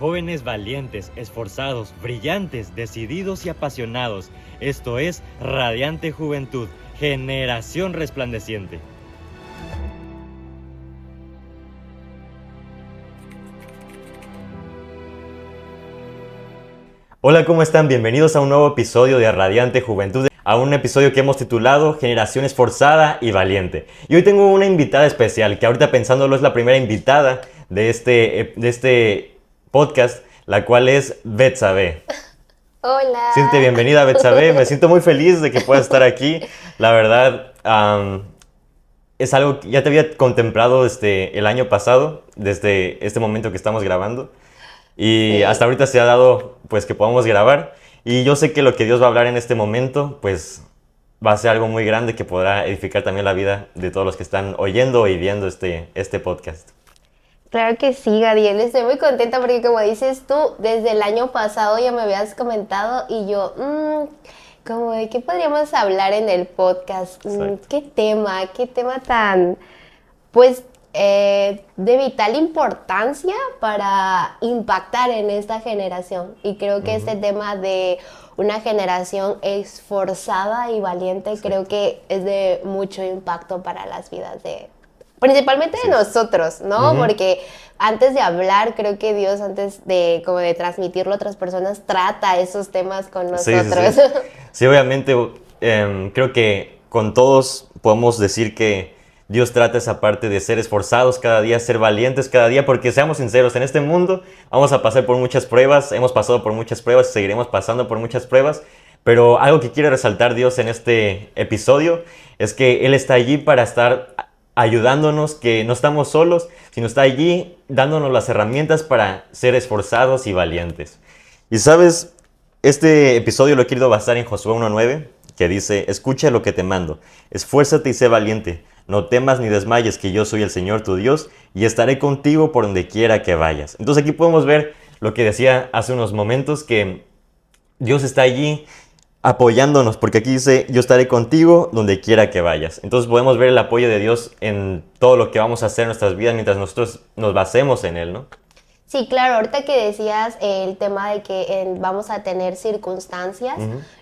Jóvenes valientes, esforzados, brillantes, decididos y apasionados. Esto es Radiante Juventud, generación resplandeciente. Hola, ¿cómo están? Bienvenidos a un nuevo episodio de Radiante Juventud, a un episodio que hemos titulado Generación Esforzada y Valiente. Y hoy tengo una invitada especial, que ahorita pensándolo es la primera invitada de este podcast, la cual es Betsabe. Hola. Siéntete bienvenida, Betsabe. Me siento muy feliz de que puedas estar aquí. La verdad, es algo que ya te había contemplado desde el año pasado, desde este momento que estamos grabando. Y Sí. hasta ahorita se ha dado pues que podamos grabar. Y yo sé que lo que Dios va a hablar en este momento pues va a ser algo muy grande que podrá edificar también la vida de todos los que están oyendo y viendo este podcast. Claro que sí, Gadiel. Estoy muy contenta porque como dices tú, desde el año pasado ya me habías comentado y yo, como de qué podríamos hablar en el podcast. Exacto. Qué tema tan, pues, de vital importancia para impactar en esta generación. Y creo que este tema de una generación esforzada y valiente, creo que es de mucho impacto para las vidas principalmente de nosotros, ¿no? Porque antes de hablar, creo que Dios, antes de como de transmitirlo a otras personas, trata esos temas con nosotros. Sí. Sí, obviamente, creo que con todos podemos decir que Dios trata esa parte de ser esforzados cada día, ser valientes cada día, porque seamos sinceros, en este mundo vamos a pasar por muchas pruebas, hemos pasado por muchas pruebas y seguiremos pasando por muchas pruebas, pero algo que quiere resaltar Dios en este episodio es que Él está allí para estar ayudándonos, que no estamos solos, sino está allí dándonos las herramientas para ser esforzados y valientes. Y sabes, este episodio lo he querido basar en Josué 1:9, que dice: escucha lo que te mando, esfuérzate y sé valiente, no temas ni desmayes, que yo soy el Señor tu Dios, y estaré contigo por donde quiera que vayas. Entonces aquí podemos ver lo que decía hace unos momentos, que Dios está allí apoyándonos, porque aquí dice: yo estaré contigo donde quiera que vayas. Entonces podemos ver el apoyo de Dios en todo lo que vamos a hacer en nuestras vidas mientras nosotros nos basemos en Él, ¿no? Sí, claro, ahorita que decías el tema de que vamos a tener circunstancias,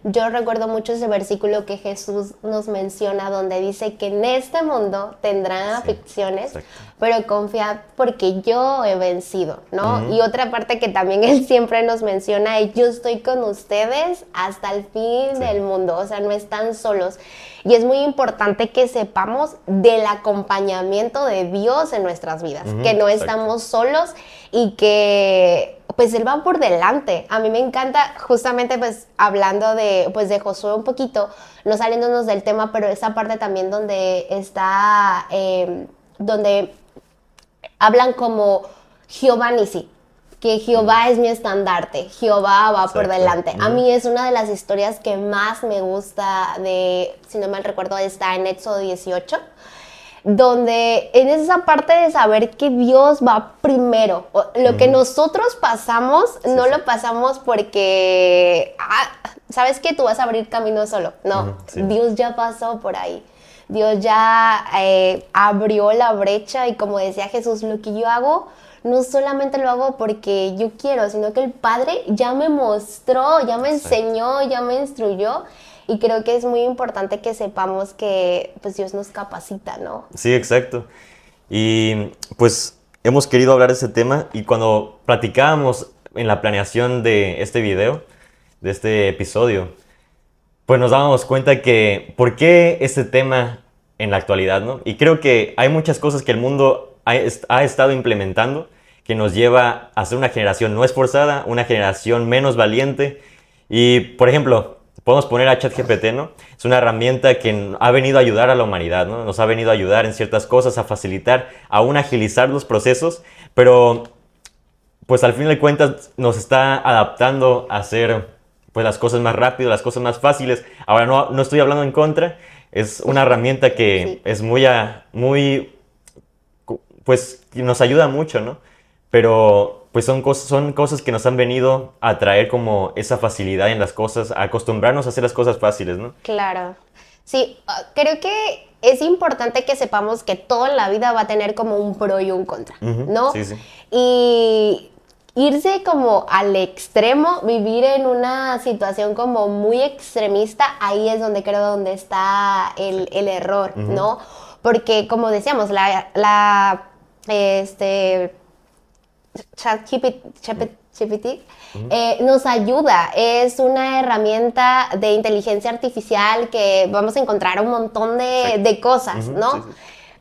yo recuerdo mucho ese versículo que Jesús nos menciona donde dice que en este mundo tendrán aflicciones, pero confía porque yo he vencido, ¿no? Y otra parte que también él siempre nos menciona es: yo estoy con ustedes hasta el fin del mundo, o sea, no están solos. Y es muy importante que sepamos del acompañamiento de Dios en nuestras vidas, que no estamos solos y que pues Él va por delante. A mí me encanta, justamente pues hablando de Josué un poquito, no saliéndonos del tema, pero esa parte también donde está, donde hablan como Jehová Nisi, que Jehová es mi estandarte, Jehová va por delante. A mí es una de las historias que más me gusta si no mal recuerdo, está en Éxodo 18, donde en esa parte de saber que Dios va primero. Lo que nosotros pasamos, no lo pasamos porque, ¿sabes qué? Tú vas a abrir camino solo. No, Dios ya pasó por ahí. Dios ya abrió la brecha y, como decía Jesús, lo que yo hago no solamente lo hago porque yo quiero, sino que el Padre ya me mostró, ya me enseñó, ya me instruyó. Y creo que es muy importante que sepamos que pues Dios nos capacita, ¿no? Sí, exacto. Y pues hemos querido hablar de ese tema, y cuando platicábamos en la planeación de este video, de este episodio, pues nos dábamos cuenta que ¿por qué este tema en la actualidad, no? Y creo que hay muchas cosas que el mundo ha estado implementando que nos lleva a ser una generación no esforzada, una generación menos valiente. Y, por ejemplo, podemos poner a ChatGPT, ¿no? Es una herramienta que ha venido a ayudar a la humanidad, ¿no? Nos ha venido a ayudar en ciertas cosas, a facilitar, aún agilizar los procesos, pero pues al fin de cuentas nos está adaptando a hacer pues las cosas más rápido, las cosas más fáciles. Ahora no estoy hablando en contra, es una herramienta que es muy, pues nos ayuda mucho, ¿no? Pero pues son cosas que nos han venido a traer como esa facilidad en las cosas, a acostumbrarnos a hacer las cosas fáciles, ¿no? Claro. Sí, creo que es importante que sepamos que todo en la vida va a tener como un pro y un contra, ¿no? Sí. Y irse como al extremo, vivir en una situación como muy extremista, ahí es donde creo donde está el error, ¿no? Porque como decíamos, ChatGPT nos ayuda, es una herramienta de inteligencia artificial que vamos a encontrar un montón de cosas, ¿no? Sí.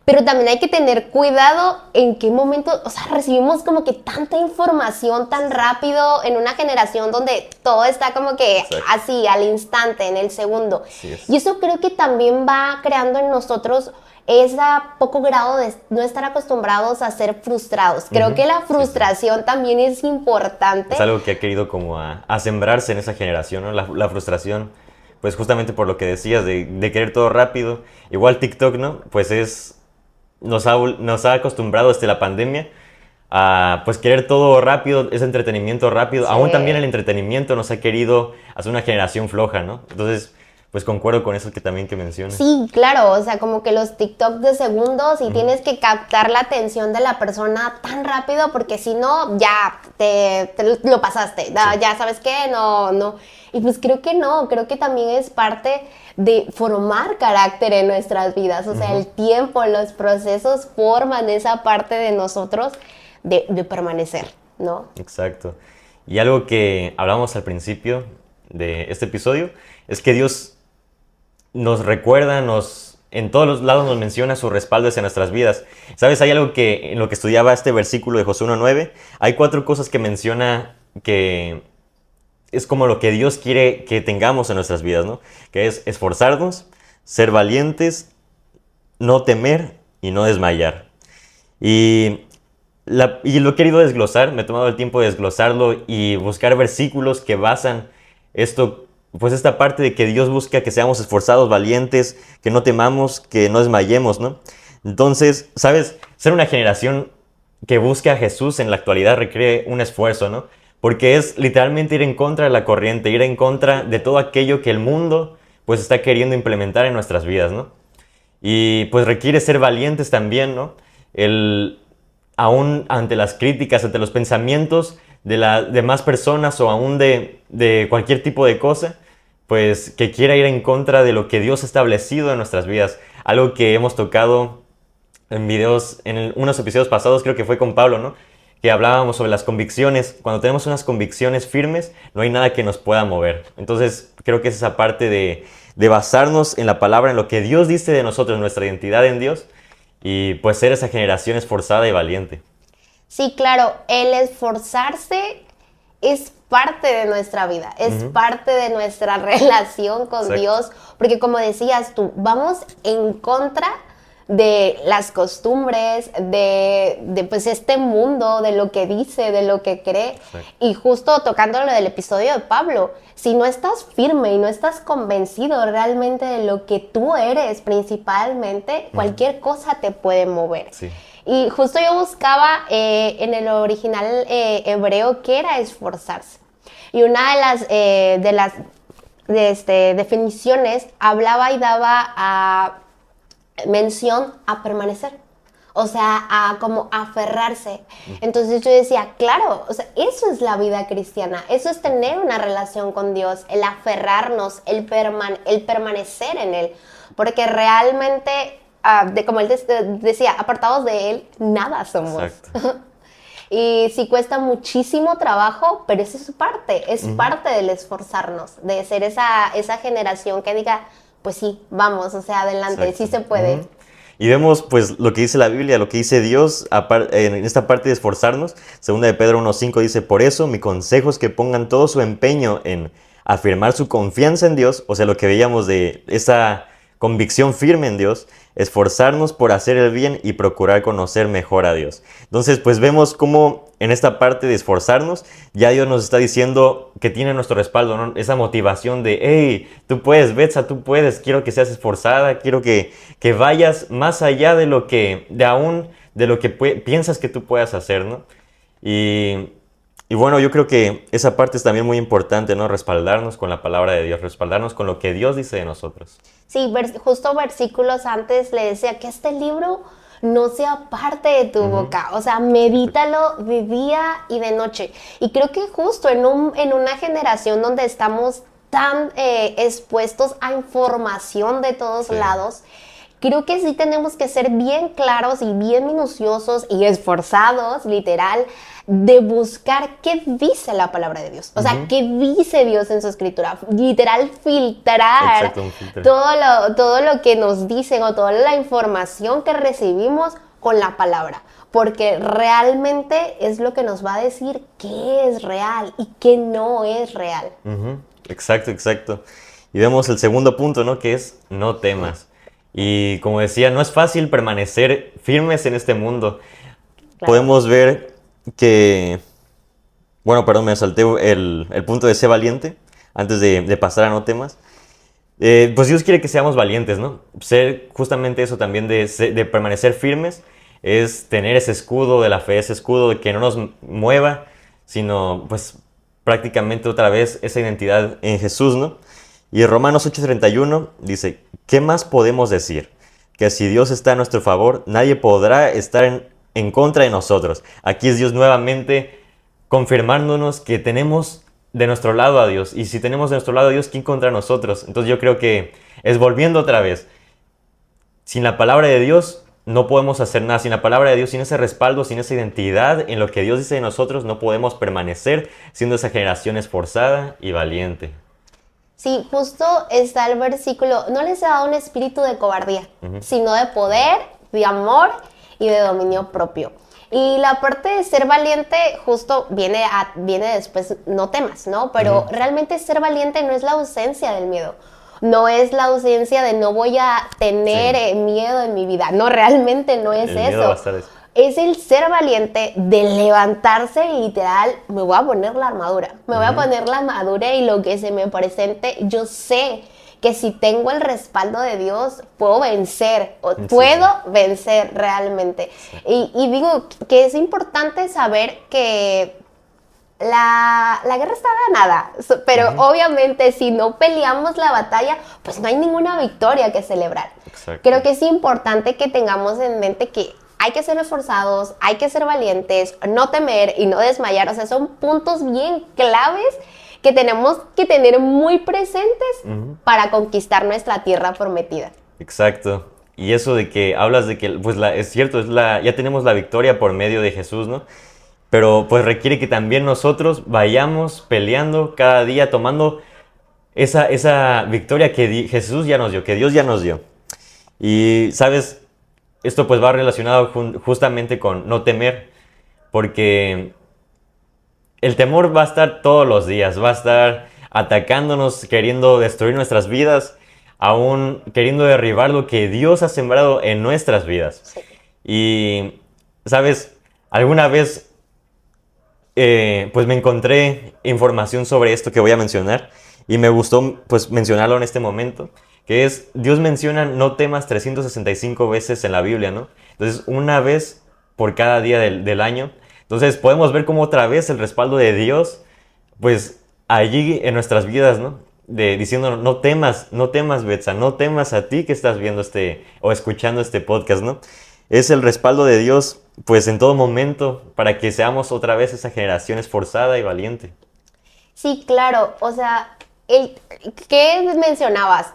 Pero también hay que tener cuidado en qué momento, o sea, recibimos como que tanta información tan rápido en una generación donde todo está como que así, al instante, en el segundo. Y eso creo que también va creando en nosotros ese poco grado de no estar acostumbrados a ser frustrados. Creo que la frustración también es importante. Es algo que ha querido como a sembrarse en esa generación, ¿no? La frustración, pues justamente por lo que decías, de querer todo rápido. Igual TikTok, ¿no? Pues nos ha acostumbrado desde la pandemia a pues querer todo rápido, ese entretenimiento rápido. Sí. Aún también el entretenimiento nos ha querido hacer una generación floja, ¿no? Entonces, pues concuerdo con eso que también que mencionas. Sí, claro, o sea, como que los TikTok de segundos y tienes que captar la atención de la persona tan rápido porque si no, ya te lo pasaste, sí. Ya sabes qué, no. Y pues creo que también es parte de formar carácter en nuestras vidas, o sea, el tiempo, los procesos forman esa parte de nosotros de permanecer, ¿no? Exacto. Y algo que hablamos al principio de este episodio es que Dios nos recuerda, en todos los lados nos menciona su respaldo hacia nuestras vidas. ¿Sabes? Hay algo que en lo que estudiaba este versículo de Josué 1:9, hay 4 cosas que menciona que es como lo que Dios quiere que tengamos en nuestras vidas, ¿no? Que es esforzarnos, ser valientes, no temer y no desmayar. Y lo he querido desglosar, me he tomado el tiempo de desglosarlo y buscar versículos que basan esto, pues esta parte de que Dios busca que seamos esforzados, valientes, que no temamos, que no desmayemos, ¿no? Entonces, ¿sabes? Ser una generación que busca a Jesús en la actualidad requiere un esfuerzo, ¿no? Porque es literalmente ir en contra de la corriente, ir en contra de todo aquello que el mundo pues está queriendo implementar en nuestras vidas, ¿no? Y pues requiere ser valientes también, ¿no? Aún ante las críticas, ante los pensamientos de más personas o aún de cualquier tipo de cosa, pues que quiera ir en contra de lo que Dios ha establecido en nuestras vidas. Algo que hemos tocado en videos, en unos episodios pasados, creo que fue con Pablo, ¿no? Que hablábamos sobre las convicciones. Cuando tenemos unas convicciones firmes, no hay nada que nos pueda mover. Entonces, creo que es esa parte de basarnos en la palabra, en lo que Dios dice de nosotros, en nuestra identidad en Dios, y pues ser esa generación esforzada y valiente. Sí, claro, el esforzarse es parte de nuestra vida, es parte de nuestra relación con Dios, porque como decías tú, vamos en contra de las costumbres, de pues este mundo, de lo que dice, de lo que cree. Y justo tocando lo del episodio de Pablo, si no estás firme y no estás convencido realmente de lo que tú eres principalmente, cualquier cosa te puede mover. Sí. Y justo yo buscaba en el original hebreo qué era esforzarse. Y una de las definiciones hablaba y daba mención a permanecer, o sea, a como aferrarse. Entonces yo decía, claro, o sea, eso es la vida cristiana, eso es tener una relación con Dios, el aferrarnos, el permanecer en Él, porque realmente, como él decía, apartados de Él, nada somos. Y sí cuesta muchísimo trabajo, pero eso es parte del esforzarnos, de ser esa generación que diga, pues sí, vamos, o sea, adelante, sí se puede. Y vemos pues lo que dice la Biblia, lo que dice Dios en esta parte de esforzarnos. Segunda de Pedro 1:5 dice, por eso mi consejo es que pongan todo su empeño en afirmar su confianza en Dios, o sea, lo que veíamos de esa convicción firme en Dios, esforzarnos por hacer el bien y procurar conocer mejor a Dios. Entonces, pues vemos cómo en esta parte de esforzarnos, ya Dios nos está diciendo que tiene nuestro respaldo, ¿no? Esa motivación de, hey, tú puedes, Betsa, tú puedes, quiero que seas esforzada, quiero que vayas más allá de lo que piensas que tú puedas hacer, ¿no? Y bueno, yo creo que esa parte es también muy importante, ¿no? Respaldarnos con la palabra de Dios, respaldarnos con lo que Dios dice de nosotros. Sí, justo versículos antes le decía que este libro no se aparte de tu boca. O sea, medítalo de día y de noche. Y creo que justo en una generación donde estamos tan expuestos a información de todos lados, creo que sí tenemos que ser bien claros y bien minuciosos y esforzados, literal, de buscar qué dice la palabra de Dios. O sea, qué dice Dios en su escritura. Literal, filtrar Exacto, todo lo que nos dicen o toda la información que recibimos con la palabra. Porque realmente es lo que nos va a decir qué es real y qué no es real. Exacto. Y vemos el segundo punto, ¿no? Que es no temas. Y como decía, no es fácil permanecer firmes en este mundo. Claro. Podemos ver que... Bueno, perdón, me salté el punto de ser valiente antes de pasar a no temas. Pues Dios quiere que seamos valientes, ¿no? Ser justamente eso también de permanecer firmes es tener ese escudo de la fe, ese escudo de que no nos mueva, sino pues prácticamente otra vez esa identidad en Jesús, ¿no? Y en Romanos 8:31 dice, ¿qué más podemos decir? Que si Dios está a nuestro favor, nadie podrá estar en contra de nosotros. Aquí es Dios nuevamente confirmándonos que tenemos de nuestro lado a Dios. Y si tenemos de nuestro lado a Dios, ¿quién contra nosotros? Entonces yo creo que es volviendo otra vez. Sin la palabra de Dios no podemos hacer nada. Sin la palabra de Dios, sin ese respaldo, sin esa identidad en lo que Dios dice de nosotros, no podemos permanecer siendo esa generación esforzada y valiente. Sí, justo está el versículo, no les he dado un espíritu de cobardía, sino de poder, de amor y de dominio propio. Y la parte de ser valiente justo viene después, no temas, ¿no? Pero realmente ser valiente no es la ausencia del miedo. No es la ausencia de no voy a tener miedo en mi vida. No, realmente no es eso. Es el ser valiente de levantarse y literal, me voy a poner la armadura. Me voy a poner la armadura y lo que se me presente, yo sé que si tengo el respaldo de Dios, puedo vencer. Puedo vencer realmente. Sí. Y digo que es importante saber que la guerra está ganada, pero obviamente si no peleamos la batalla, pues no hay ninguna victoria que celebrar. Exacto. Creo que es importante que tengamos en mente que hay que ser esforzados, hay que ser valientes, no temer y no desmayar. O sea, son puntos bien claves que tenemos que tener muy presentes para conquistar nuestra tierra prometida. Exacto. Y eso de que hablas de que, pues es cierto, ya tenemos la victoria por medio de Jesús, ¿no? Pero pues requiere que también nosotros vayamos peleando cada día, tomando esa victoria que Jesús ya nos dio, que Dios ya nos dio. Y, ¿sabes? Esto pues va relacionado justamente con no temer, porque el temor va a estar todos los días, va a estar atacándonos, queriendo destruir nuestras vidas, aún queriendo derribar lo que Dios ha sembrado en nuestras vidas. Sí. Y, ¿sabes? Alguna vez pues me encontré información sobre esto que voy a mencionar y me gustó pues mencionarlo en este momento. Que es, Dios menciona no temas 365 veces en la Biblia, ¿no? Entonces, una vez por cada día del año. Entonces, podemos ver cómo otra vez el respaldo de Dios, pues, allí en nuestras vidas, ¿no? Diciendo, no temas, Betsa, no temas a ti que estás viendo o escuchando este podcast, ¿no? Es el respaldo de Dios, pues, en todo momento, para que seamos otra vez esa generación esforzada y valiente. Sí, claro. O sea, ¿qué mencionabas?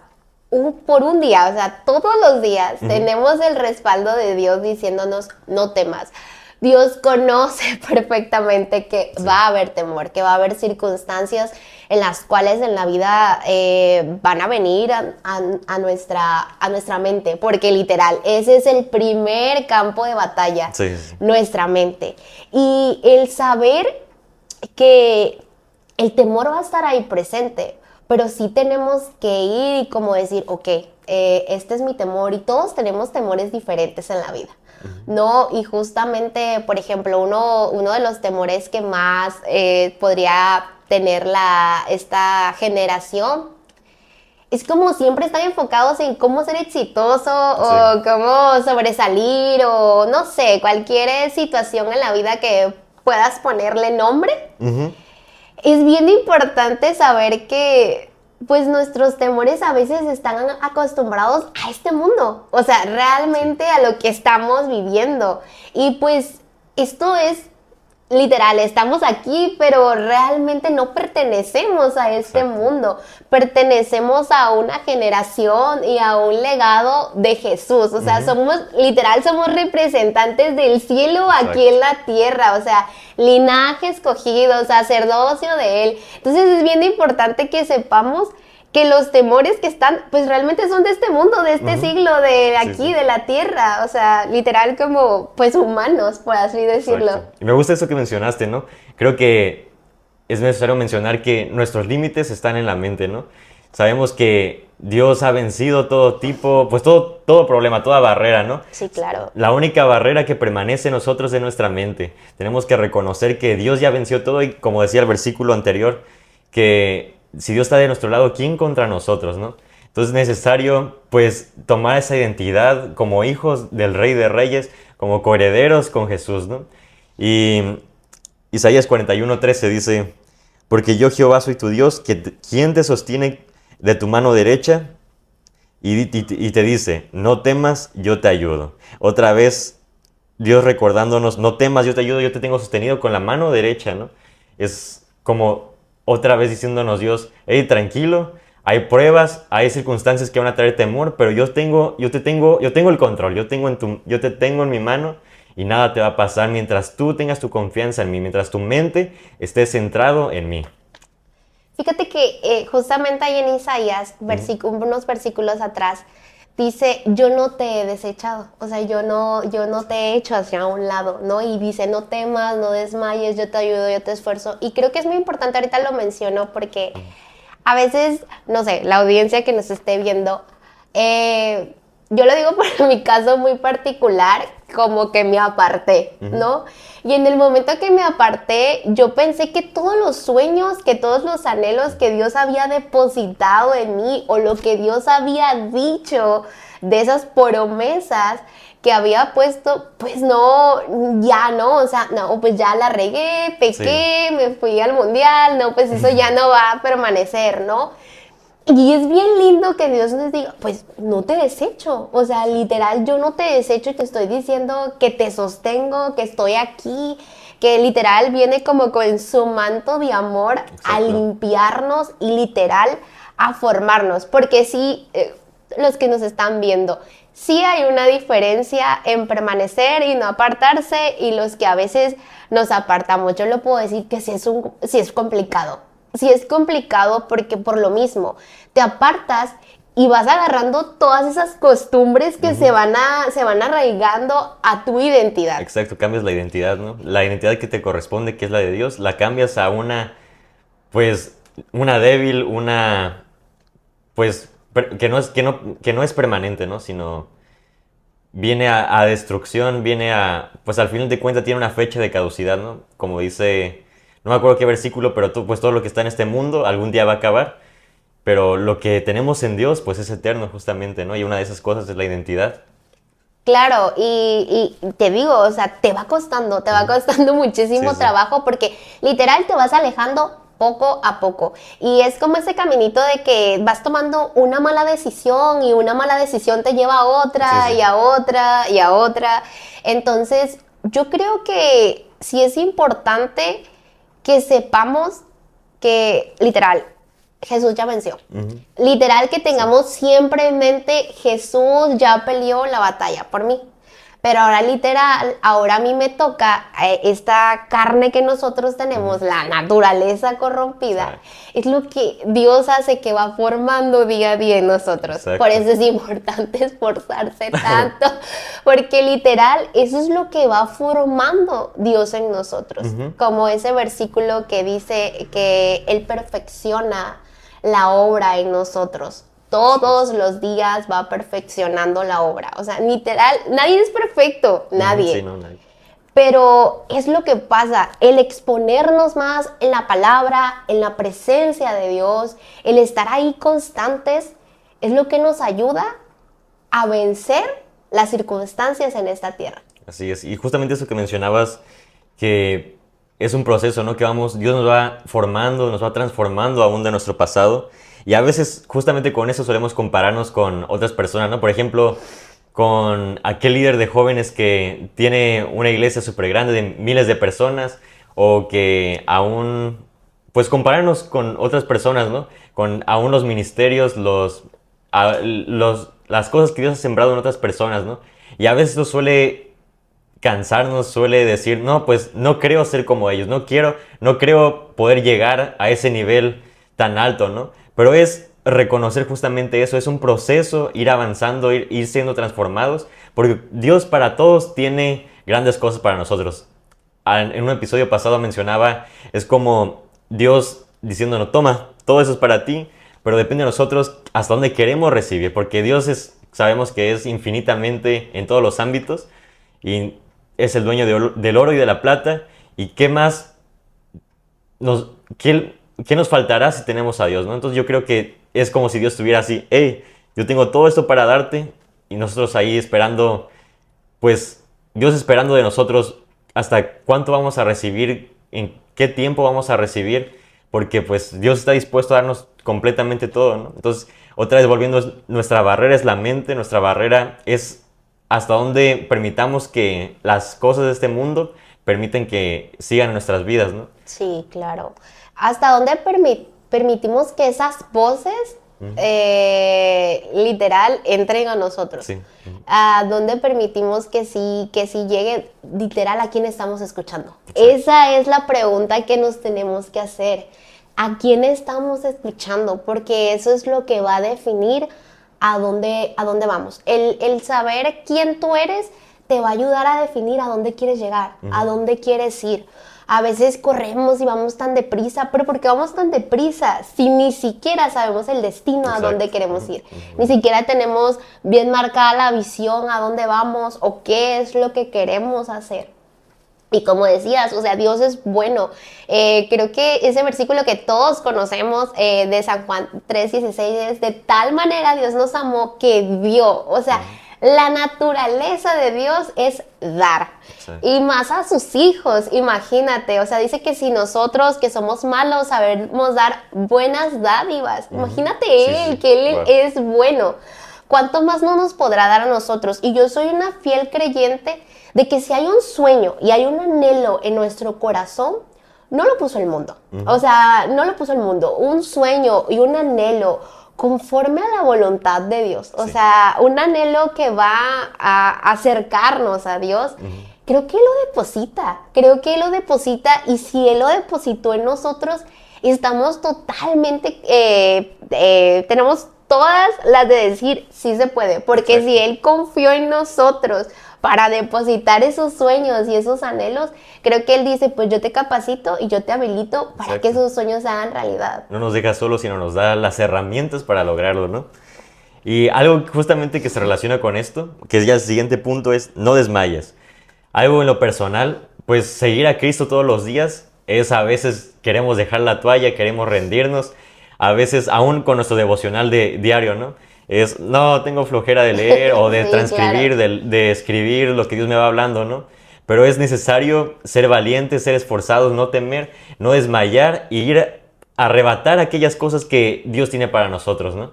Por un día, o sea, todos los días tenemos el respaldo de Dios diciéndonos, no temas. Dios conoce perfectamente que va a haber temor, que va a haber circunstancias en las cuales en la vida van a venir a nuestra mente, porque literal, ese es el primer campo de batalla, nuestra mente. Y el saber que el temor va a estar ahí presente, pero sí tenemos que ir y como decir, ok, este es mi temor, y todos tenemos temores diferentes en la vida, ¿no? Y justamente, por ejemplo, uno de los temores que más podría tener esta generación es como siempre están enfocados en cómo ser exitoso o cómo sobresalir o no sé, cualquier situación en la vida que puedas ponerle nombre. Es bien importante saber que pues nuestros temores a veces están acostumbrados a este mundo, o sea, realmente a lo que estamos viviendo. Y pues esto es literal, estamos aquí, pero realmente no pertenecemos a este Exacto. mundo. Pertenecemos a una generación y a un legado de Jesús. O sea, somos representantes del cielo aquí en la tierra. O sea, linaje escogido, sacerdocio de Él. Entonces es bien importante que sepamos que los temores que están, pues realmente son de este mundo, de este siglo, de aquí, Sí. de la tierra, o sea, literal como, pues humanos, por así decirlo. Exacto. Y me gusta eso que mencionaste, ¿no? Creo que es necesario mencionar que nuestros límites están en la mente, ¿no? Sabemos que Dios ha vencido todo tipo, pues todo problema, toda barrera, ¿no? Sí, claro. La única barrera que permanece en nosotros es nuestra mente. Tenemos que reconocer que Dios ya venció todo y, como decía el versículo anterior, que si Dios está de nuestro lado, ¿quién contra nosotros, no? Entonces es necesario, pues, tomar esa identidad como hijos del Rey de Reyes, como coherederos con Jesús, ¿no? Y Isaías 41:13 dice: porque yo, Jehová, soy tu Dios, quien te sostiene de tu mano derecha y te dice: no temas, yo te ayudo. Otra vez, Dios recordándonos: no temas, yo te ayudo, yo te tengo sostenido con la mano derecha, ¿no? Es como otra vez diciéndonos Dios: hey, tranquilo, hay pruebas, hay circunstancias que van a traer temor, pero yo tengo el control, yo te tengo en mi mano y nada te va a pasar mientras tú tengas tu confianza en mí, mientras tu mente esté centrado en mí. Fíjate que justamente ahí en Isaías, unos versículos atrás, dice, yo no te he desechado, o sea, yo no te he hecho hacia un lado, ¿no? Y dice, no temas, no desmayes, yo te ayudo, yo te esfuerzo. Y creo que es muy importante, ahorita lo menciono, porque a veces, no sé, la audiencia que nos esté viendo, yo lo digo por mi caso muy particular, como que me aparté, ¿no? Y en el momento que me aparté, yo pensé que todos los sueños, que todos los anhelos que Dios había depositado en mí, o lo que Dios había dicho de esas promesas que había puesto, pues no, ya no, o sea, no, pues ya la regué, pequé, me fui al mundial, no, pues eso ya no va a permanecer, ¿no? Y es bien lindo que Dios nos diga, pues no te desecho, o sea, literal yo no te desecho y te estoy diciendo que te sostengo, que estoy aquí, que literal viene como con su manto de amor. Exacto. A limpiarnos y literal a formarnos, porque sí, los que nos están viendo, sí hay una diferencia en permanecer y no apartarse, y los que a veces nos apartamos. Yo lo puedo decir que sí es complicado. Sí es complicado porque por lo mismo te apartas y vas agarrando todas esas costumbres que se van arraigando a tu identidad. Exacto, cambias la identidad, ¿no? La identidad que te corresponde, que es la de Dios, la cambias a una, pues, una débil, una, pues, que no es permanente, ¿no? Sino viene a destrucción, pues al final de cuentas tiene una fecha de caducidad, ¿no? Como dice, no me acuerdo qué versículo, pero pues todo lo que está en este mundo algún día va a acabar, pero lo que tenemos en Dios pues es eterno justamente, ¿no? Y una de esas cosas es la identidad. Claro, y te digo, o sea, te va costando muchísimo trabajo, porque literal te vas alejando poco a poco. Y es como ese caminito de que vas tomando una mala decisión y una mala decisión te lleva a otra y a otra y a otra. Entonces, yo creo que sí es importante que sepamos que, literal, Jesús ya venció. Literal, que tengamos siempre en mente, Jesús ya peleó la batalla por mí. Pero ahora literal, ahora a mí me toca esta carne que nosotros tenemos, la naturaleza corrompida, es lo que Dios hace que va formando día a día en nosotros. Exacto. Por eso es importante esforzarse tanto, porque literal, eso es lo que va formando Dios en nosotros. Como ese versículo que dice que Él perfecciona la obra en nosotros. Todos los días va perfeccionando la obra. O sea, literal, nadie es perfecto, nadie. Sí, no, nadie. Pero es lo que pasa, el exponernos más en la palabra, en la presencia de Dios, el estar ahí constantes, es lo que nos ayuda a vencer las circunstancias en esta tierra. Así es, y justamente eso que mencionabas, que es un proceso, ¿no? Que Dios nos va formando, nos va transformando aún de nuestro pasado. Y a veces justamente con eso solemos compararnos con otras personas, ¿no? Por ejemplo, con aquel líder de jóvenes que tiene una iglesia súper grande de miles de personas, o que aún, pues compararnos con otras personas, ¿no? Con aún los ministerios, las cosas que Dios ha sembrado en otras personas, ¿no? Y a veces eso suele cansarnos, suele decir, no, pues no creo ser como ellos, no creo poder llegar a ese nivel tan alto, ¿no? Pero es reconocer justamente eso, es un proceso, ir avanzando, ir siendo transformados, porque Dios para todos tiene grandes cosas para nosotros. En un episodio pasado mencionaba, es como Dios diciéndonos, toma, todo eso es para ti, pero depende de nosotros hasta dónde queremos recibir, porque Dios sabemos que es infinitamente en todos los ámbitos, y es el dueño del oro y de la plata. ¿Y qué más qué nos faltará si tenemos a Dios, ¿no? Entonces yo creo que es como si Dios estuviera así, hey, yo tengo todo esto para darte, y nosotros ahí esperando, pues Dios esperando de nosotros hasta cuánto vamos a recibir, en qué tiempo vamos a recibir, porque pues Dios está dispuesto a darnos completamente todo, ¿no? Entonces, otra vez volviendo, nuestra barrera es la mente, nuestra barrera es hasta dónde permitamos que las cosas de este mundo permiten que sigan en nuestras vidas, ¿no? Sí, claro. ¿Hasta dónde permitimos que esas voces literal entren a nosotros? Sí. ¿A dónde permitimos que sí llegue literal a quién estamos escuchando? Esa es la pregunta que nos tenemos que hacer. ¿A quién estamos escuchando? Porque eso es lo que va a definir a dónde vamos. El saber quién tú eres te va a ayudar a definir a dónde quieres llegar, a dónde quieres ir. A veces corremos y vamos tan deprisa, pero ¿por qué vamos tan deprisa si ni siquiera sabemos el destino a dónde queremos ir? Ni siquiera tenemos bien marcada la visión a dónde vamos o qué es lo que queremos hacer. Y como decías, o sea, Dios es bueno. Creo que ese versículo que todos conocemos de San Juan 3:16 es: de tal manera Dios nos amó que dio. O sea, la naturaleza de Dios es dar. Sí. Y más a sus hijos, imagínate. O sea, dice que si nosotros que somos malos sabemos dar buenas dádivas, imagínate Él, que Él es bueno. ¿Cuánto más no nos podrá dar a nosotros? Y yo soy una fiel creyente de que si hay un sueño y hay un anhelo en nuestro corazón, no lo puso el mundo. O sea, no lo puso el mundo. Un sueño y un anhelo conforme a la voluntad de Dios. O sea, un anhelo que va a acercarnos a Dios. Creo que Él lo deposita. Y si Él lo depositó en nosotros, estamos totalmente, tenemos todas las de decir, sí se puede. Porque si Él confió en nosotros para depositar esos sueños y esos anhelos, creo que Él dice, pues yo te capacito y yo te habilito para que esos sueños se hagan realidad. No nos deja solos, sino nos da las herramientas para lograrlo, ¿no? Y algo justamente que se relaciona con esto, que es ya el siguiente punto, es no desmayes. Algo en lo personal, pues seguir a Cristo todos los días es a veces queremos dejar la toalla, queremos rendirnos, a veces aún con nuestro devocional diario, ¿no? Es, no, tengo flojera de leer o de transcribir, claro, de escribir lo que Dios me va hablando, ¿no? Pero es necesario ser valientes, ser esforzados, no temer, no desmayar y ir a arrebatar aquellas cosas que Dios tiene para nosotros, ¿no?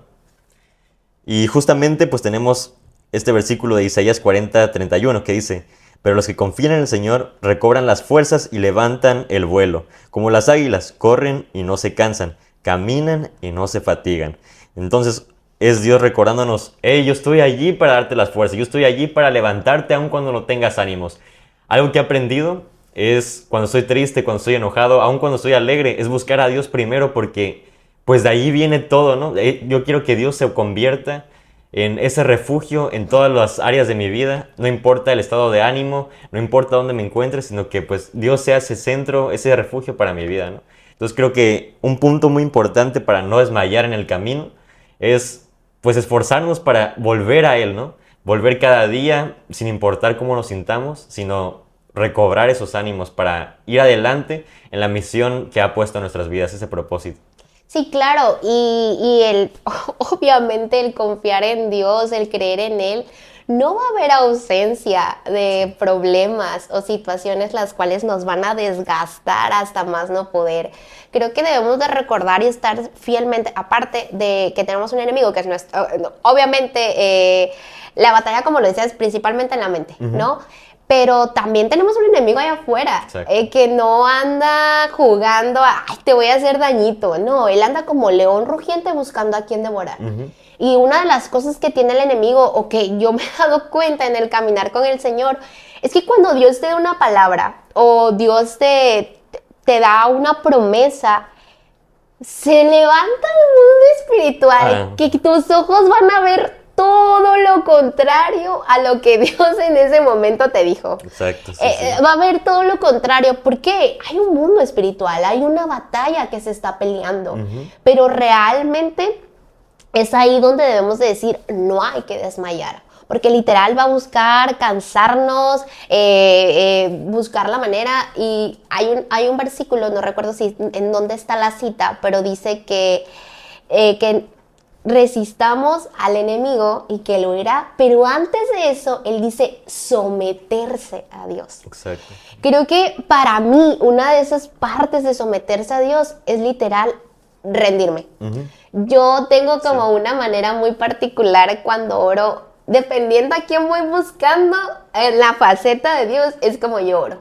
Y justamente pues tenemos este versículo de Isaías 40:31 que dice: pero los que confían en el Señor recobran las fuerzas y levantan el vuelo. Como las águilas, corren y no se cansan, caminan y no se fatigan. Entonces es Dios recordándonos, hey, yo estoy allí para darte las fuerzas, yo estoy allí para levantarte aun cuando no tengas ánimos. Algo que he aprendido es cuando estoy triste, cuando estoy enojado, aun cuando estoy alegre, es buscar a Dios primero, porque pues de ahí viene todo, ¿no? Yo quiero que Dios se convierta en ese refugio en todas las áreas de mi vida, no importa el estado de ánimo, no importa dónde me encuentre, sino que pues Dios sea ese centro, ese refugio para mi vida, ¿no? Entonces creo que un punto muy importante para no desmayar en el camino es pues esforzarnos para volver a Él, ¿no? Volver cada día sin importar cómo nos sintamos, sino recobrar esos ánimos para ir adelante en la misión que ha puesto en nuestras vidas, ese propósito. Sí, claro, y obviamente el confiar en Dios, el creer en Él, no va a haber ausencia de problemas o situaciones las cuales nos van a desgastar hasta más no poder. Creo que debemos de recordar y estar fielmente, aparte de que tenemos un enemigo que es nuestro, obviamente la batalla, como lo decías, principalmente en la mente, ¿no? Pero también tenemos un enemigo allá afuera, que no anda jugando a, ay, te voy a hacer dañito. No, él anda como león rugiente buscando a quien devorar. Y una de las cosas que tiene el enemigo, o que yo me he dado cuenta en el caminar con el Señor, es que cuando Dios te da una palabra, o Dios te da una promesa, se levanta el mundo espiritual, que tus ojos van a ver todo lo contrario a lo que Dios en ese momento te dijo. Exacto. Va a haber todo lo contrario. ¿Por qué? Hay un mundo espiritual, hay una batalla que se está peleando. Pero realmente es ahí donde debemos de decir, no hay que desmayar. Porque literal va a buscar cansarnos, buscar la manera. Y hay un versículo, no recuerdo si en dónde está la cita, pero dice que resistamos al enemigo y que lo irá, pero antes de eso, él dice someterse a Dios. Exacto. Creo que para mí, una de esas partes de someterse a Dios es literal rendirme. Yo tengo como una manera muy particular cuando oro, dependiendo a quién voy buscando, en la faceta de Dios, es como yo oro.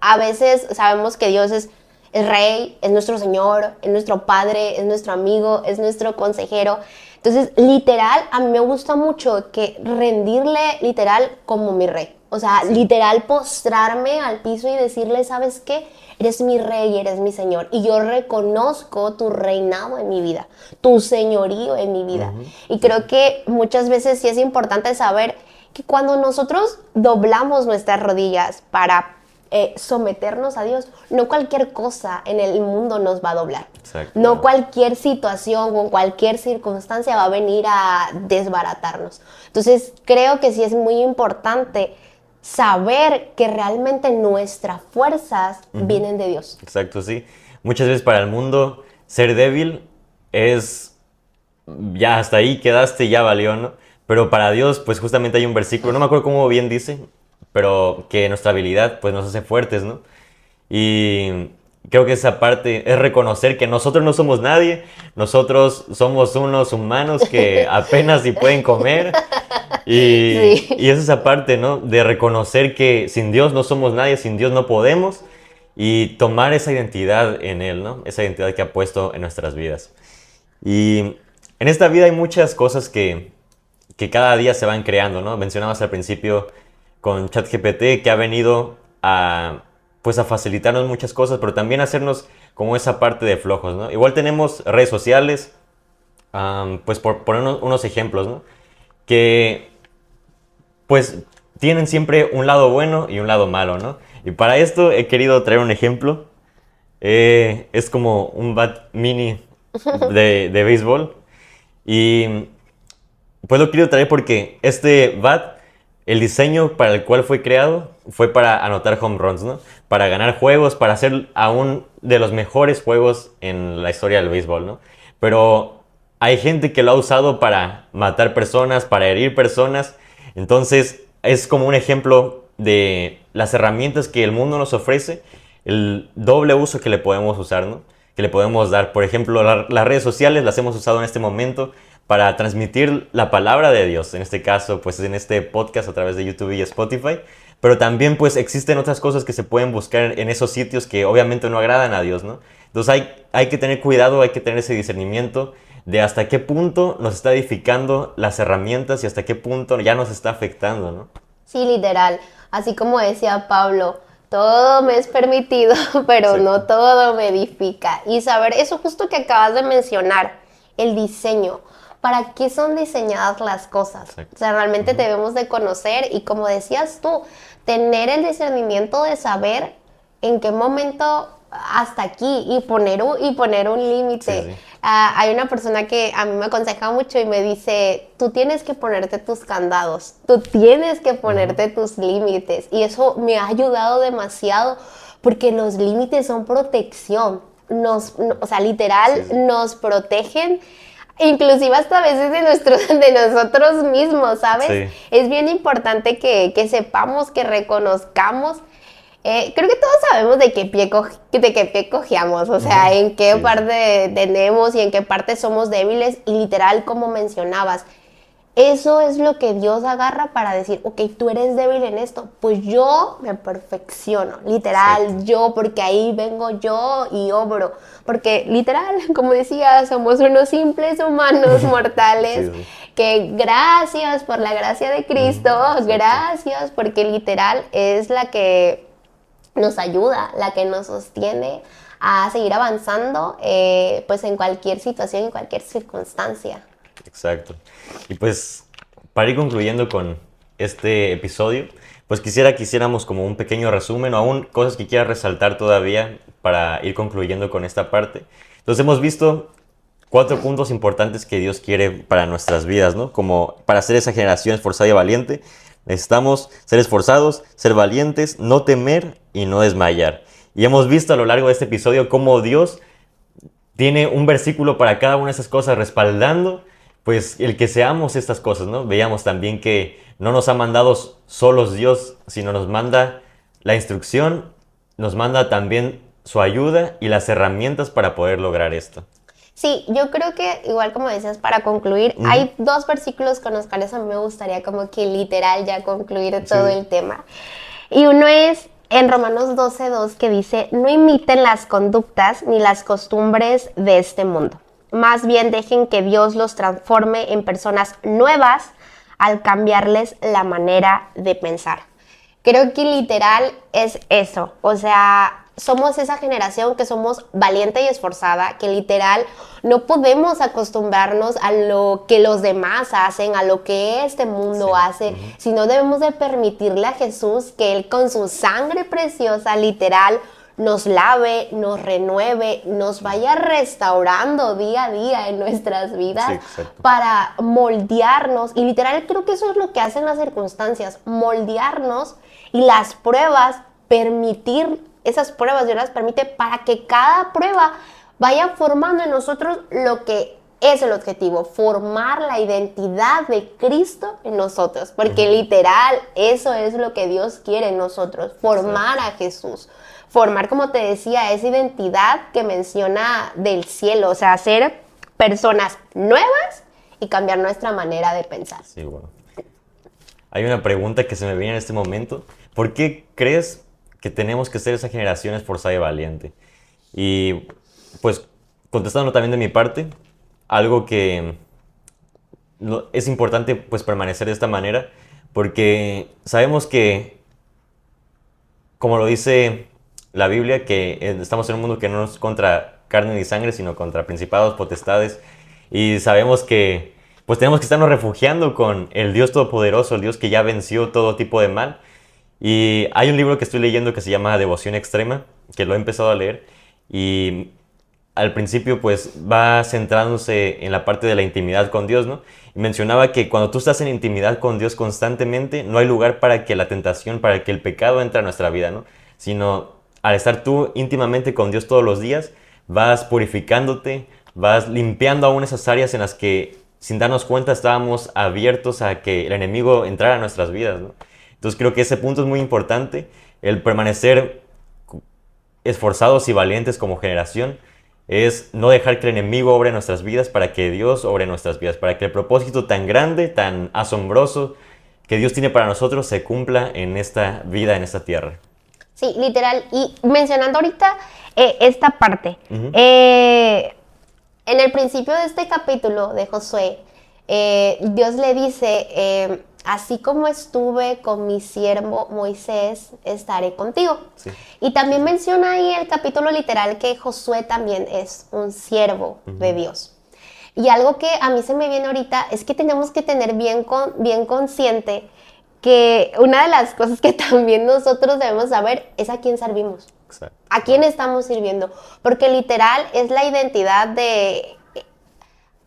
A veces sabemos que Dios es Rey, es nuestro Señor, es nuestro Padre, es nuestro amigo, es nuestro consejero. Entonces, literal, a mí me gusta mucho que rendirle, literal, como mi Rey. O sea, literal, postrarme al piso y decirle, ¿sabes qué? Eres mi Rey, eres mi Señor. Y yo reconozco tu reinado en mi vida, tu señorío en mi vida. Y creo que muchas veces sí es importante saber que cuando nosotros doblamos nuestras rodillas para someternos a Dios, no cualquier cosa en el mundo nos va a doblar. Exacto. No cualquier situación o cualquier circunstancia va a venir a desbaratarnos. Entonces, creo que sí es muy importante saber que realmente nuestras fuerzas vienen de Dios. Exacto, sí. Muchas veces para el mundo ser débil es ya hasta ahí quedaste, ya valió, ¿no? Pero para Dios, pues justamente hay un versículo, no me acuerdo cómo bien dice, pero que nuestra habilidad pues nos hace fuertes, ¿no? Y creo que esa parte es reconocer que nosotros no somos nadie, nosotros somos unos humanos que apenas si pueden comer. Y es esa parte, ¿no? De reconocer que sin Dios no somos nadie, sin Dios no podemos, y tomar esa identidad en Él, ¿no? Esa identidad que ha puesto en nuestras vidas. Y en esta vida hay muchas cosas que cada día se van creando, ¿no? Mencionabas al principio con ChatGPT que ha venido a facilitarnos muchas cosas, pero también a hacernos como esa parte de flojos, ¿no? Igual tenemos redes sociales, pues por poner unos ejemplos, ¿no? Que pues tienen siempre un lado bueno y un lado malo, ¿no? Y para esto he querido traer un ejemplo. Es como un bat mini de béisbol. Y pues lo quiero traer porque este bat, el diseño para el cual fue creado fue para anotar home runs, ¿no? Para ganar juegos, para hacer aún de los mejores juegos en la historia del béisbol, ¿no? Pero hay gente que lo ha usado para matar personas, para herir personas. Entonces es como un ejemplo de las herramientas que el mundo nos ofrece, el doble uso que le podemos usar, ¿no? Que le podemos dar. Por ejemplo, las redes sociales las hemos usado en este momento para transmitir la palabra de Dios. En este caso, pues en este podcast a través de YouTube y Spotify. Pero también pues existen otras cosas que se pueden buscar en esos sitios que obviamente no agradan a Dios, ¿no? Entonces hay que tener cuidado, hay que tener ese discernimiento de hasta qué punto nos está edificando las herramientas y hasta qué punto ya nos está afectando, ¿no? Sí, literal. Así como decía Pablo, todo me es permitido, pero no todo me edifica. Y saber eso justo que acabas de mencionar, el diseño. ¿Para qué son diseñadas las cosas? Exacto. O sea, realmente debemos de conocer y, como decías tú, tener el discernimiento de saber en qué momento hasta aquí y poner un límite. Sí. Hay una persona que a mí me aconseja mucho y me dice, tú tienes que ponerte tus candados, tú tienes que ponerte tus límites. Y eso me ha ayudado demasiado porque los límites son protección. O sea, literal, nos protegen. inclusive hasta a veces de nosotros mismos, ¿sabes? Sí. Es bien importante que sepamos, que reconozcamos. Creo que todos sabemos de qué pie cojeamos, o sea, en qué parte tenemos y en qué parte somos débiles, y literal, como mencionabas, eso es lo que Dios agarra para decir, ok, tú eres débil en esto, pues yo me perfecciono, literal, Exacto. yo, porque ahí vengo yo y obro, porque literal, como decía, somos unos simples humanos mortales, Sí, sí. que gracias por la gracia de Cristo, gracias, porque literal es la que nos ayuda, la que nos sostiene a seguir avanzando, pues en cualquier situación, en cualquier circunstancia. Exacto. Y pues, para ir concluyendo con este episodio, pues quisiera que hiciéramos como un pequeño resumen o aún cosas que quieras resaltar todavía para ir concluyendo con esta parte. Entonces hemos visto 4 puntos importantes que Dios quiere para nuestras vidas, ¿no? Como para ser esa generación esforzada y valiente, necesitamos ser esforzados, ser valientes, no temer y no desmayar. Y hemos visto a lo largo de este episodio cómo Dios tiene un versículo para cada una de esas cosas respaldando, pues, el que seamos estas cosas, ¿no? Veíamos también que no nos ha mandado solos Dios, sino nos manda la instrucción, nos manda también su ayuda y las herramientas para poder lograr esto. Sí, yo creo que igual como decías, para concluir, hay 2 versículos con los cuales a mí me gustaría como que literal ya concluir todo el tema. Y uno es en Romanos 12:2, que dice, no imiten las conductas ni las costumbres de este mundo. Más bien dejen que Dios los transforme en personas nuevas al cambiarles la manera de pensar. Creo que literal es eso, o sea, somos esa generación que somos valiente y esforzada, que literal no podemos acostumbrarnos a lo que los demás hacen, a lo que este mundo hace, sino debemos de permitirle a Jesús que Él con su sangre preciosa literal nos lave, nos renueve, nos vaya restaurando día a día en nuestras vidas para moldearnos. Y literal creo que eso es lo que hacen las circunstancias, moldearnos, y las pruebas, permitir esas pruebas, Dios las permite para que cada prueba vaya formando en nosotros lo que es el objetivo, formar la identidad de Cristo en nosotros, porque literal eso es lo que Dios quiere en nosotros, formar a Jesús. Formar, como te decía, esa identidad que menciona del cielo, o sea, ser personas nuevas y cambiar nuestra manera de pensar. Sí, bueno. Hay una pregunta que se me viene en este momento. ¿Por qué crees que tenemos que ser esa generación esforzada y valiente? Y pues, contestando también de mi parte, algo que es importante pues permanecer de esta manera, porque sabemos que, como lo dice la Biblia, que estamos en un mundo que no es contra carne ni sangre, sino contra principados, potestades, y sabemos que pues tenemos que estarnos refugiando con el Dios Todopoderoso, el Dios que ya venció todo tipo de mal. Y hay un libro que estoy leyendo que se llama Devoción Extrema, que lo he empezado a leer, y al principio pues va centrándose en la parte de la intimidad con Dios, ¿no? Y mencionaba que cuando tú estás en intimidad con Dios constantemente, no hay lugar para que la tentación, para que el pecado entre a nuestra vida, ¿no? Sino al estar tú íntimamente con Dios todos los días, vas purificándote, vas limpiando aún esas áreas en las que sin darnos cuenta estábamos abiertos a que el enemigo entrara a nuestras vidas, ¿no? Entonces creo que ese punto es muy importante, el permanecer esforzados y valientes como generación, es no dejar que el enemigo obre en nuestras vidas para que Dios obre en nuestras vidas, para que el propósito tan grande, tan asombroso que Dios tiene para nosotros se cumpla en esta vida, en esta tierra. Sí, literal. Y mencionando ahorita esta parte, en el principio de este capítulo de Josué, Dios le dice, así como estuve con mi siervo Moisés, estaré contigo. Sí. Y también menciona ahí el capítulo literal que Josué también es un siervo de Dios. Y algo que a mí se me viene ahorita es que tenemos que tener bien consciente que una de las cosas que también nosotros debemos saber es a quién servimos. Exacto. A quién estamos sirviendo. Porque literal es la identidad de...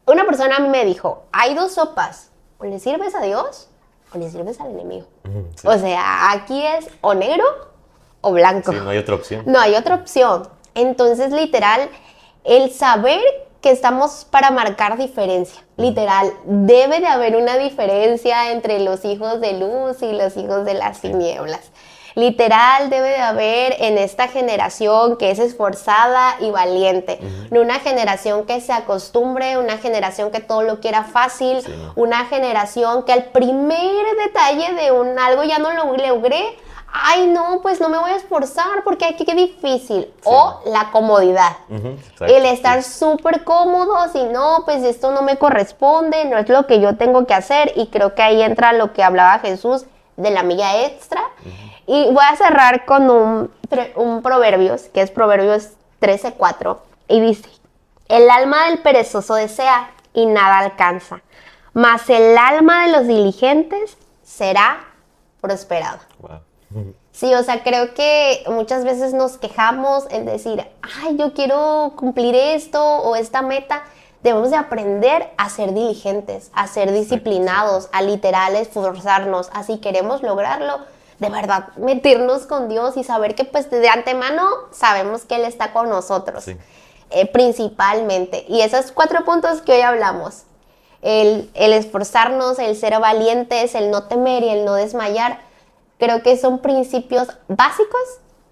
Una persona a mí me dijo, hay 2 sopas, o le sirves a Dios o le sirves al enemigo. Sí. O sea, aquí es o negro o blanco. Sí, no hay otra opción. No hay otra opción. Entonces, literal, el saber que estamos para marcar diferencia. Literal, debe de haber una diferencia entre los hijos de luz y los hijos de las tinieblas. Literal, debe de haber en esta generación que es esforzada y valiente. No una generación que se acostumbre, una generación que todo lo quiera fácil, una generación que al primer detalle de algo ya no lo logré, ay no, pues no me voy a esforzar porque aquí qué difícil. O la comodidad. El estar súper cómodo, si no, pues esto no me corresponde, no es lo que yo tengo que hacer. Y creo que ahí entra lo que hablaba Jesús de la milla extra. Y voy a cerrar con un Proverbios, que es Proverbios 13:4, y dice: el alma del perezoso desea y nada alcanza, mas el alma de los diligentes será prosperada. Wow. Sí, o sea, creo que muchas veces nos quejamos en decir, ay, yo quiero cumplir esto o esta meta. Debemos de aprender a ser diligentes, a ser disciplinados, a literal esforzarnos. Así queremos lograrlo, de verdad, meternos con Dios y saber que pues de antemano sabemos que Él está con nosotros, principalmente. Y esos 4 puntos que hoy hablamos, el esforzarnos, el ser valientes, el no temer y el no desmayar, creo que son principios básicos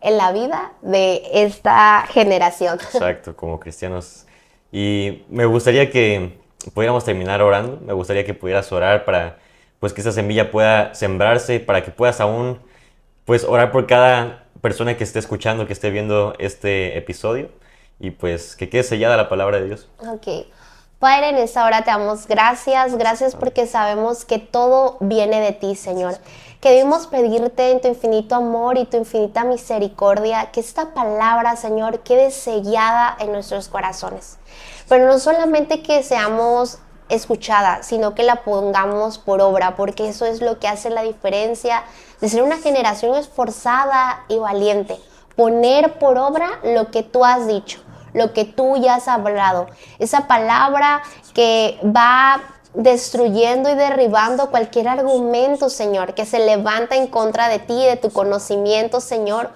en la vida de esta generación. Exacto, como cristianos. Y me gustaría que pudiéramos terminar orando, me gustaría que pudieras orar para pues que esa semilla pueda sembrarse, para que puedas aún pues orar por cada persona que esté escuchando, que esté viendo este episodio y pues que quede sellada la palabra de Dios. Ok. Padre, en esta hora te damos gracias porque sabemos que todo viene de ti, Señor. Queremos pedirte en tu infinito amor y tu infinita misericordia que esta palabra, Señor, quede sellada en nuestros corazones. Pero no solamente que seamos escuchada, sino que la pongamos por obra, porque eso es lo que hace la diferencia de ser una generación esforzada y valiente. Poner por obra lo que tú has dicho, lo que tú ya has hablado. Esa palabra que va destruyendo y derribando cualquier argumento, Señor, que se levanta en contra de ti, de tu conocimiento, Señor.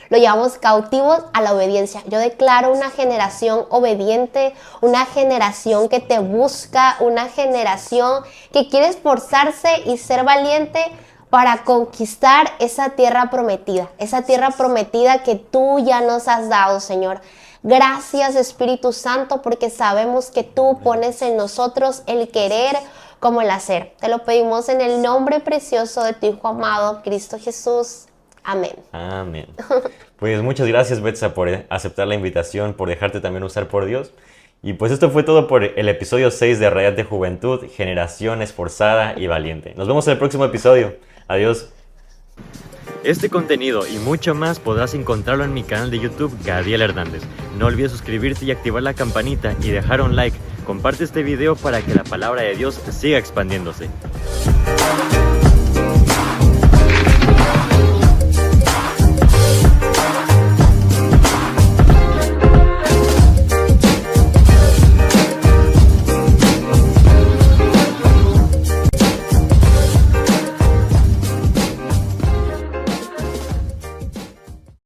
Lo llevamos cautivos a la obediencia. Yo declaro una generación obediente, una generación que te busca, una generación que quiere esforzarse y ser valiente para conquistar esa tierra prometida que tú ya nos has dado, Señor. Gracias, Espíritu Santo, porque sabemos que tú pones en nosotros el querer como el hacer. Te lo pedimos en el nombre precioso de tu Hijo amado, Cristo Jesús. Amén. Amén. Pues muchas gracias, Betsa, por aceptar la invitación, por dejarte también usar por Dios. Y pues esto fue todo por el episodio 6 de Radiante Juventud, Generación Esforzada y Valiente. Nos vemos en el próximo episodio. Adiós. Este contenido y mucho más podrás encontrarlo en mi canal de YouTube, Gadiel Hernández. No olvides suscribirte y activar la campanita y dejar un like. Comparte este video para que la palabra de Dios siga expandiéndose.